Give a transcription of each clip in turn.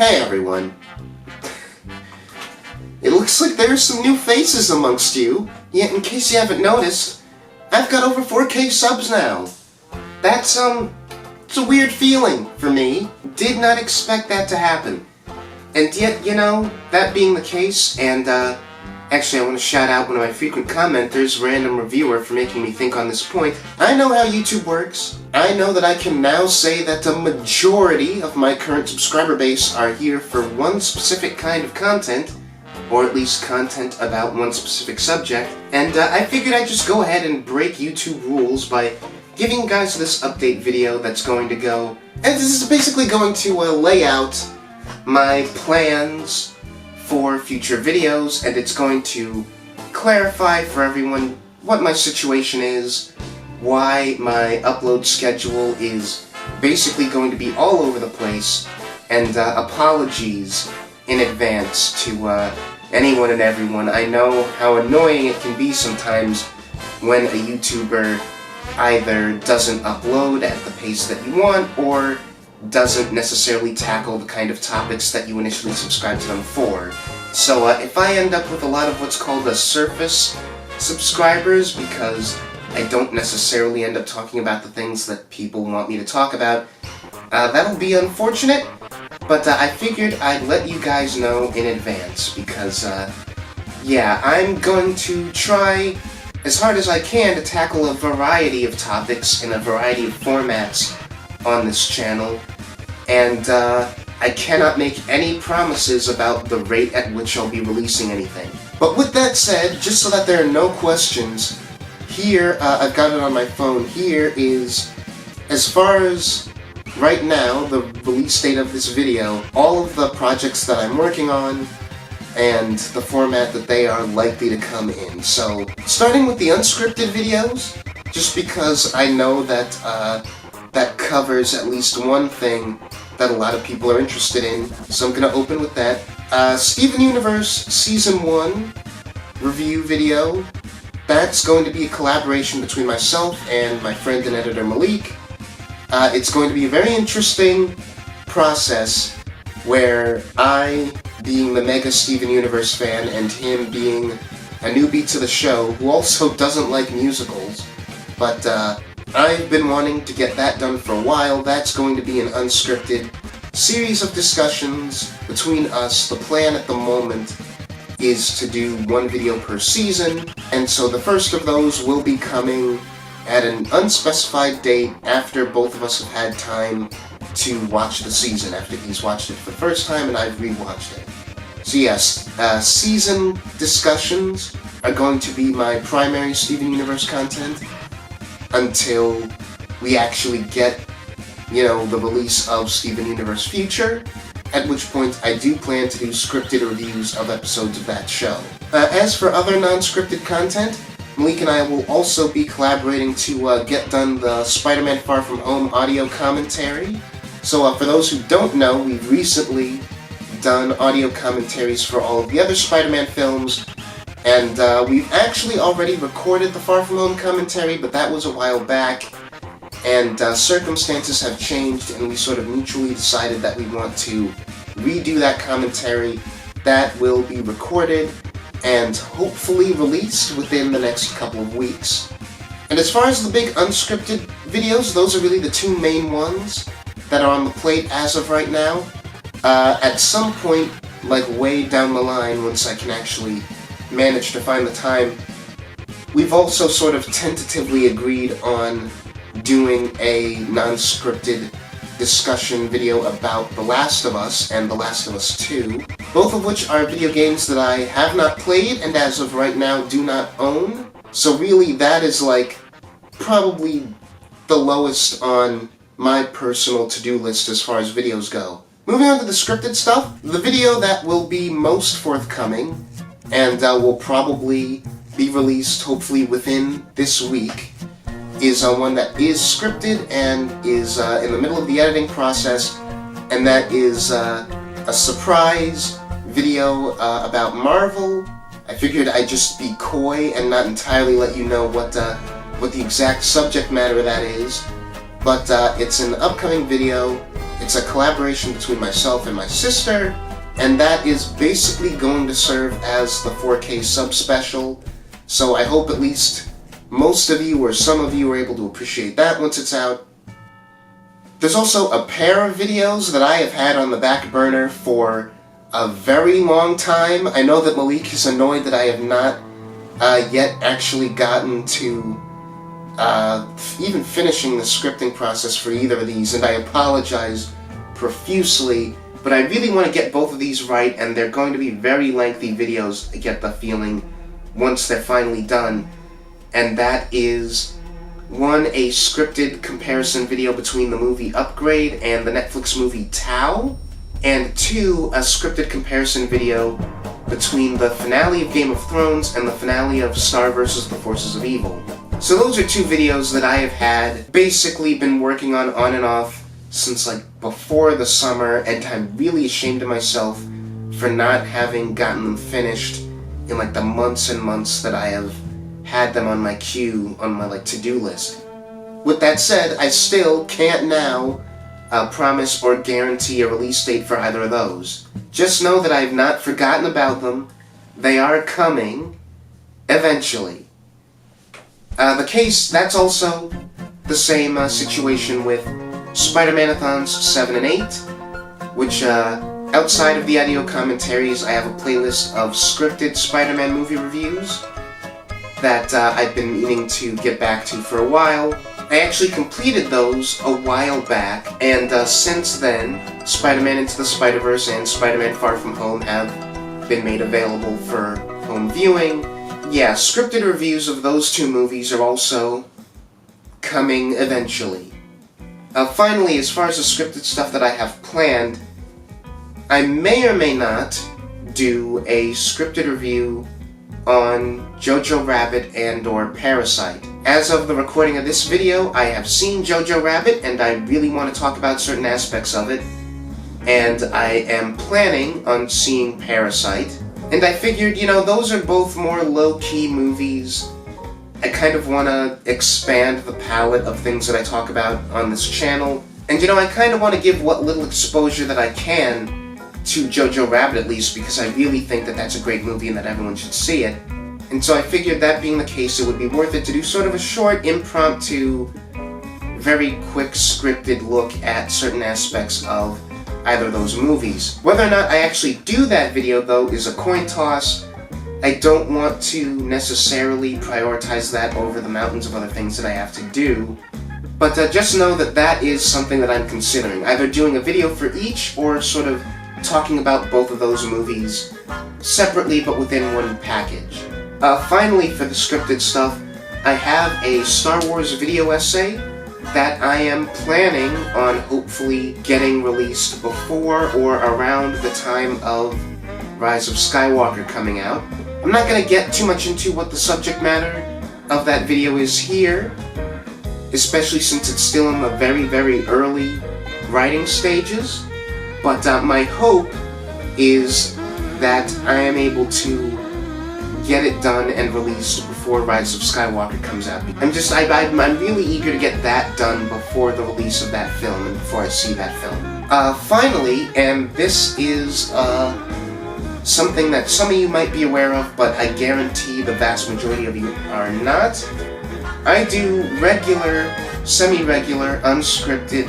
Hey everyone. It looks like there are some new faces amongst you. Yet in case you haven't noticed, I've got over 4K subs now. That's, it's a weird feeling for me. Did not expect that to happen. And yet, that being the case, and, actually I want to shout out one of my frequent commenters, Random Reviewer, for making me think on this point. I know how YouTube works. I know that I can now say that the majority of my current subscriber base are here for one specific kind of content, or at least content about one specific subject, and I figured I'd just go ahead and break YouTube rules by giving you guys this update video that's going to go, and this is basically going to lay out my plans for future videos, and it's going to clarify for everyone what my situation is, why my upload schedule is basically going to be all over the place, and apologies in advance to anyone and everyone. I know how annoying it can be sometimes when a YouTuber either doesn't upload at the pace that you want, or doesn't necessarily tackle the kind of topics that you initially subscribed to them for. So if I end up with a lot of what's called a surface subscribers, because I don't necessarily end up talking about the things that people want me to talk about, that'll be unfortunate, but I figured I'd let you guys know in advance, because, yeah, I'm going to try as hard as I can to tackle a variety of topics in a variety of formats on this channel, and I cannot make any promises about the rate at which I'll be releasing anything. But with that said, just so that there are no questions, here, I've got it on my phone, here is, as far as right now, the release date of this video, all of the projects that I'm working on, and the format that they are likely to come in. So, starting with the unscripted videos, just because I know that that covers at least one thing that a lot of people are interested in, so I'm going to open with that. Steven Universe Season 1 review video. That's going to be a collaboration between myself and my friend and editor Malik. It's going to be a very interesting process where I, being the mega Steven Universe fan, and him being a newbie to the show, who also doesn't like musicals, but I've been wanting to get that done for a while. That's going to be an unscripted series of discussions between us. The plan at the moment is to do one video per season, and so the first of those will be coming at an unspecified date after both of us have had time to watch the season, after he's watched it for the first time and I've rewatched it. So yes, season discussions are going to be my primary Steven Universe content until we actually get, the release of Steven Universe Future, at which point I do plan to do scripted reviews of episodes of that show. As for other non-scripted content, Malik and I will also be collaborating to get done the Spider-Man Far From Home audio commentary. So for those who don't know, we've recently done audio commentaries for all of the other Spider-Man films, and we've actually already recorded the Far From Home commentary, but that was a while back, and circumstances have changed, and we sort of mutually decided that we want to redo that commentary. That will be recorded and hopefully released within the next couple of weeks. And as far as the big unscripted videos, those are really the two main ones that are on the plate as of right now. At some point, like way down the line, once I can actually manage to find the time, we've also sort of tentatively agreed on doing a non-scripted discussion video about The Last of Us and The Last of Us 2, both of which are video games that I have not played and as of right now do not own. So really that is like probably the lowest on my personal to-do list as far as videos go. Moving on to the scripted stuff, the video that will be most forthcoming and will probably be released hopefully within this week is one that is scripted and is in the middle of the editing process, and that is a surprise video about Marvel. I figured I'd just be coy and not entirely let you know what the exact subject matter of that is, but it's an upcoming video It's a collaboration between myself and my sister, and that is basically going to serve as the 4K sub-special, so I hope at least most of you or some of you are able to appreciate that once it's out. There's also a pair of videos that I have had on the back burner for a very long time. I know that Malik is annoyed that I have not yet actually gotten to even finishing the scripting process for either of these, and I apologize profusely, but I really want to get both of these right, and they're going to be very lengthy videos, I get the feeling, once they're finally done. And that is, one, a scripted comparison video between the movie Upgrade and the Netflix movie Tau, and two, a scripted comparison video between the finale of Game of Thrones and the finale of Star vs. the Forces of Evil. So those are two videos that I have had basically been working on and off since like before the summer, and I'm really ashamed of myself for not having gotten them finished in like the months and months that I have had them on my queue, on my like to-do list. With that said, I still can't now promise or guarantee a release date for either of those. Just know that I've not forgotten about them. They are coming eventually. That's also the same situation with Spider-Man-a-thons 7 and 8, which outside of the audio commentaries, I have a playlist of scripted Spider-Man movie reviews that I've been meaning to get back to for a while. I actually completed those a while back, and since then, Spider-Man Into the Spider-Verse and Spider-Man Far From Home have been made available for home viewing. Yeah, scripted reviews of those two movies are also coming eventually. Finally, as far as the scripted stuff that I have planned, I may or may not do a scripted review on Jojo Rabbit and or Parasite. As of the recording of this video, I have seen Jojo Rabbit and I really want to talk about certain aspects of it, and I am planning on seeing Parasite. And I figured, you know, those are both more low-key movies. I kind of want to expand the palette of things that I talk about on this channel. And you know, I kind of want to give what little exposure that I can to Jojo Rabbit at least, because I really think that that's a great movie and that everyone should see it. And so I figured, that being the case, it would be worth it to do sort of a short, impromptu, very quick scripted look at certain aspects of either of those movies. Whether or not I actually do that video, though, is a coin toss. I don't want to necessarily prioritize that over the mountains of other things that I have to do. But just know that that is something that I'm considering. Either doing a video for each, or sort of talking about both of those movies separately but within one package. Finally, for the scripted stuff, I have a Star Wars video essay that I am planning on hopefully getting released before or around the time of Rise of Skywalker coming out. I'm not going to get too much into what the subject matter of that video is here, especially since it's still in the very, very early writing stages, but my hope is that I am able to get it done and released before Rise of Skywalker comes out. I'm really eager to get that done before the release of that film and before I see that film. Finally, and this is something that some of you might be aware of, but I guarantee the vast majority of you are not, I do regular, semi-regular, unscripted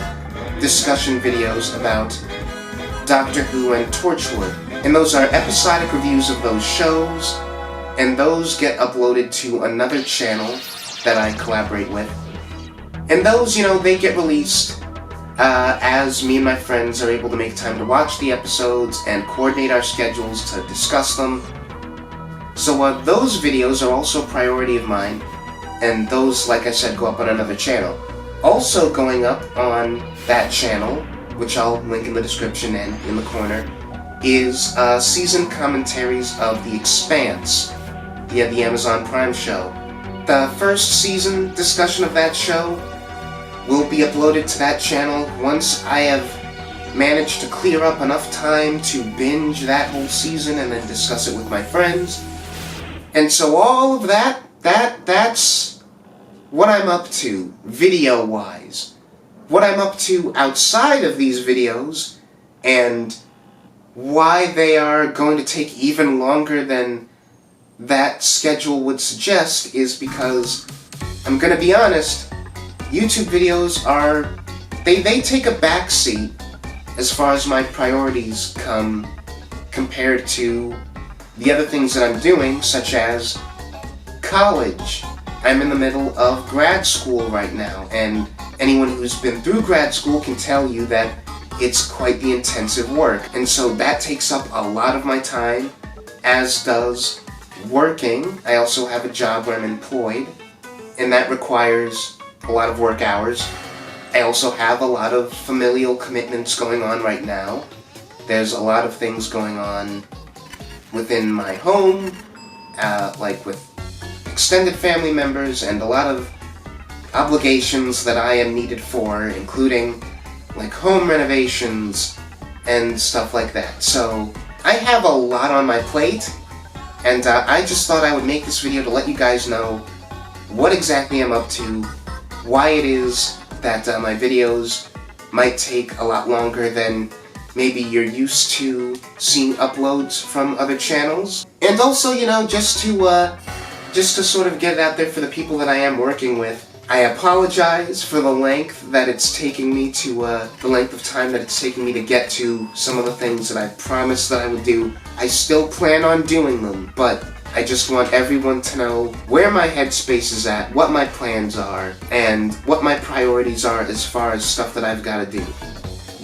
discussion videos about Doctor Who and Torchwood. And those are episodic reviews of those shows, and those get uploaded to another channel that I collaborate with. And those, you know, they get released as me and my friends are able to make time to watch the episodes and coordinate our schedules to discuss them. So those videos are also a priority of mine, and those, like I said, go up on another channel. Also going up on that channel, which I'll link in the description and in the corner, is season commentaries of The Expanse, the Amazon Prime show. The first season discussion of that show will be uploaded to that channel once I have managed to clear up enough time to binge that whole season and then discuss it with my friends. And so all of that's what I'm up to, video-wise. what I'm up to outside of these videos, and why they are going to take even longer than that schedule would suggest, is because, I'm gonna be honest, YouTube videos are, they take a backseat as far as my priorities come compared to the other things that I'm doing, such as college. I'm in the middle of grad school right now, and anyone who's been through grad school can tell you that it's quite the intensive work. And so that takes up a lot of my time, as does working. I also have a job where I'm employed, and that requires a lot of work hours. I also have a lot of familial commitments going on right now. There's a lot of things going on within my home, like with extended family members, and a lot of obligations that I am needed for, including like home renovations and stuff like that. So I have a lot on my plate, and I just thought I would make this video to let you guys know what exactly I'm up to, why it is that my videos might take a lot longer than maybe you're used to seeing uploads from other channels. And also, you know, just to sort of get it out there for the people that I am working with, I apologize for the length that it's taking me to, the length of time that it's taking me to get to some of the things that I promised that I would do. I still plan on doing them, but I just want everyone to know where my headspace is at, what my plans are, and what my priorities are as far as stuff that I've got to do.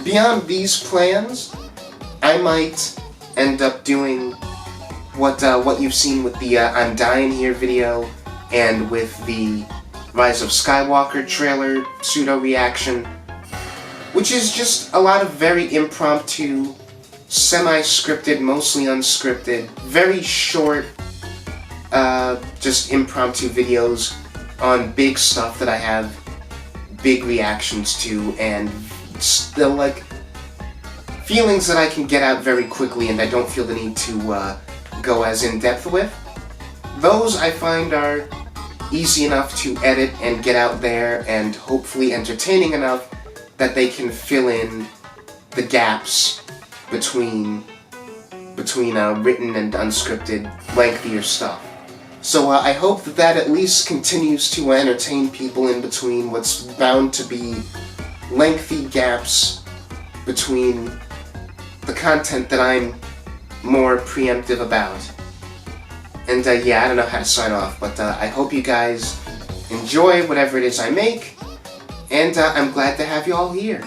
Beyond these plans, I might end up doing what you've seen with the I'm Dying Here video, and with the Rise of Skywalker trailer pseudo-reaction, which is just a lot of very impromptu, semi-scripted, mostly unscripted, very short, just impromptu videos on big stuff that I have big reactions to, and still, like, feelings that I can get out very quickly and I don't feel the need to go as in-depth with. Those I find are easy enough to edit and get out there, and hopefully entertaining enough that they can fill in the gaps between written and unscripted, lengthier stuff. So I hope that at least continues to entertain people in between what's bound to be lengthy gaps between the content that I'm more preemptive about. And yeah, I don't know how to sign off, but I hope you guys enjoy whatever it is I make, and I'm glad to have you all here.